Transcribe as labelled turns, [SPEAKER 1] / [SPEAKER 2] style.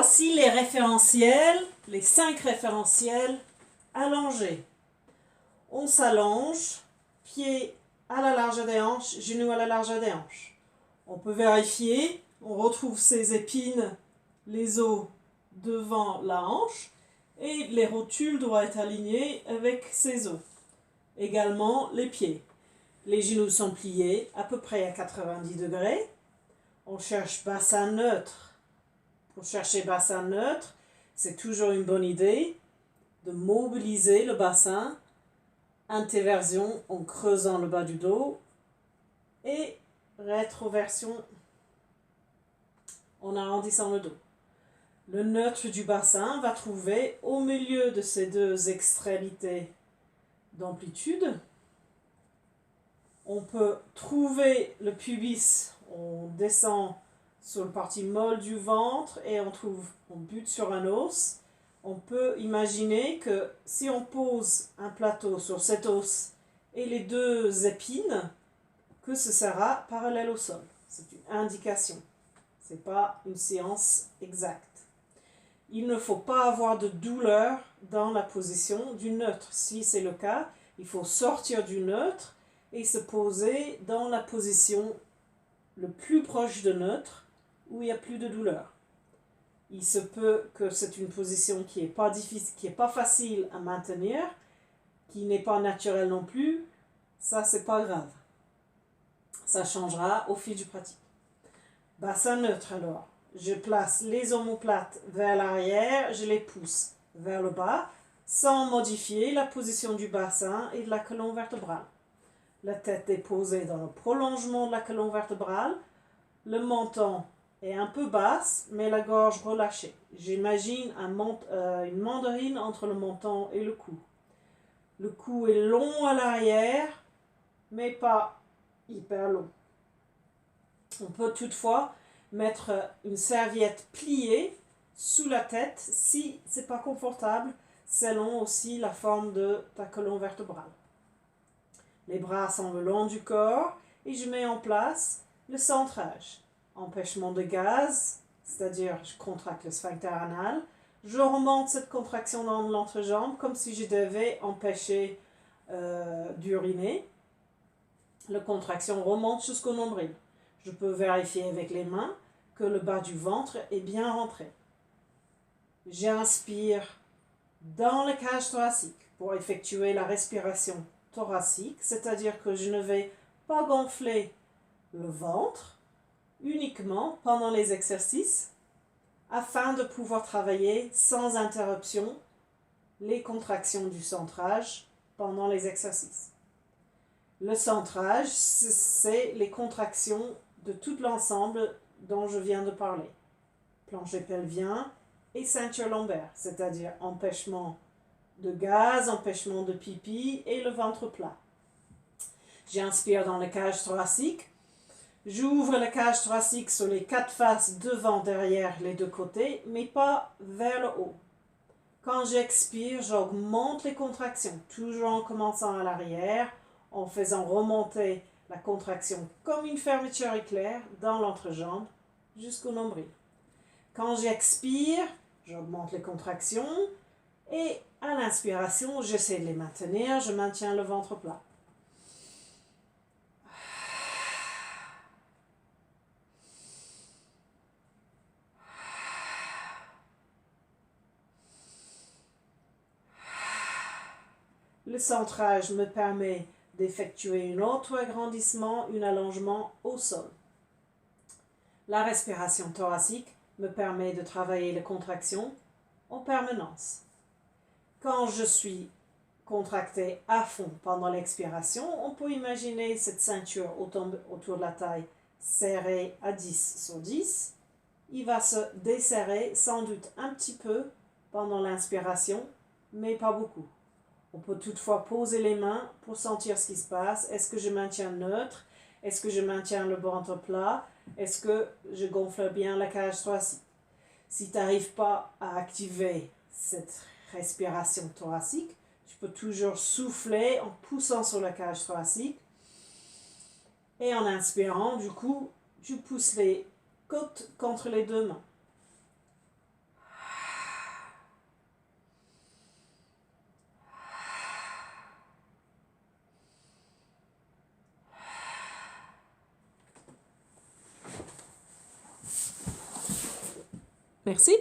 [SPEAKER 1] Voici les référentiels, les 5 référentiels allongés. On s'allonge, pieds à la largeur des hanches, genoux à la largeur des hanches. On peut vérifier, on retrouve ces épines, les os devant la hanche et les rotules doivent être alignées avec ces os. Également les pieds. Les genoux sont pliés à peu près à 90 degrés. On cherche bassin neutre. Pour chercher bassin neutre, c'est toujours une bonne idée de mobiliser le bassin, intéversion en creusant le bas du dos et rétroversion en arrondissant le dos. Le neutre du bassin va trouver au milieu de ces deux extrémités d'amplitude. On peut trouver le pubis, on descend sur la partie molle du ventre et on bute sur un os. On peut imaginer que si on pose un plateau sur cet os et les deux épines, que ce sera parallèle au sol. C'est une indication. Ce n'est pas une science exacte. Il ne faut pas avoir de douleur dans la position du neutre. Si c'est le cas, il faut sortir du neutre et se poser dans la position le plus proche de neutre où il n'y a plus de douleur. Il se peut que c'est une position qui n'est pas difficile, qui n'est pas facile à maintenir, qui n'est pas naturelle non plus. Ça, c'est pas grave. Ça changera au fil du pratique. Bassin neutre alors. Je place les omoplates vers l'arrière, je les pousse vers le bas, sans modifier la position du bassin et de la colonne vertébrale. La tête est posée dans le prolongement de la colonne vertébrale. Le menton est un peu basse, mais la gorge relâchée. J'imagine une mandarine entre le menton et le cou. Le cou est long à l'arrière, mais pas hyper long. On peut toutefois mettre une serviette pliée sous la tête si ce n'est pas confortable, selon aussi la forme de ta colonne vertébrale. Les bras sont le long du corps et je mets en place le centrage. Empêchement de gaz, c'est-à-dire je contracte le sphincter anal. Je remonte cette contraction dans l'entrejambe comme si je devais empêcher d'uriner. La contraction remonte jusqu'au nombril. Je peux vérifier avec les mains que le bas du ventre est bien rentré. J'inspire dans la cage thoracique pour effectuer la respiration thoracique, c'est-à-dire que je ne vais pas gonfler le ventre uniquement pendant les exercices afin de pouvoir travailler sans interruption les contractions du centrage pendant les exercices. Le centrage, c'est les contractions de tout l'ensemble dont je viens de parler. Plancher pelvien et ceinture lombaire, c'est-à-dire empêchement de gaz, empêchement de pipi et le ventre plat. J'inspire dans la cage thoracique. J'ouvre la cage thoracique sur les 4 faces, devant, derrière, les 2 côtés, mais pas vers le haut. Quand j'expire, j'augmente les contractions, toujours en commençant à l'arrière, en faisant remonter la contraction comme une fermeture éclair dans l'entrejambe jusqu'au nombril. Quand j'expire, j'augmente les contractions et à l'inspiration, j'essaie de les maintenir, je maintiens le ventre plat. Le centrage me permet d'effectuer un autre agrandissement, un allongement au sol. La respiration thoracique me permet de travailler les contractions en permanence. Quand je suis contracté à fond pendant l'expiration, on peut imaginer cette ceinture autour de la taille serrée à 10 sur 10. Il va se desserrer sans doute un petit peu pendant l'inspiration, mais pas beaucoup. On peut toutefois poser les mains pour sentir ce qui se passe. Est-ce que je maintiens neutre? Est-ce que je maintiens le ventre plat? Est-ce que je gonfle bien la cage thoracique? Si tu n'arrives pas à activer cette respiration thoracique, tu peux toujours souffler en poussant sur la cage thoracique. Et en inspirant, du coup, tu pousses les côtes contre les 2 mains. Merci.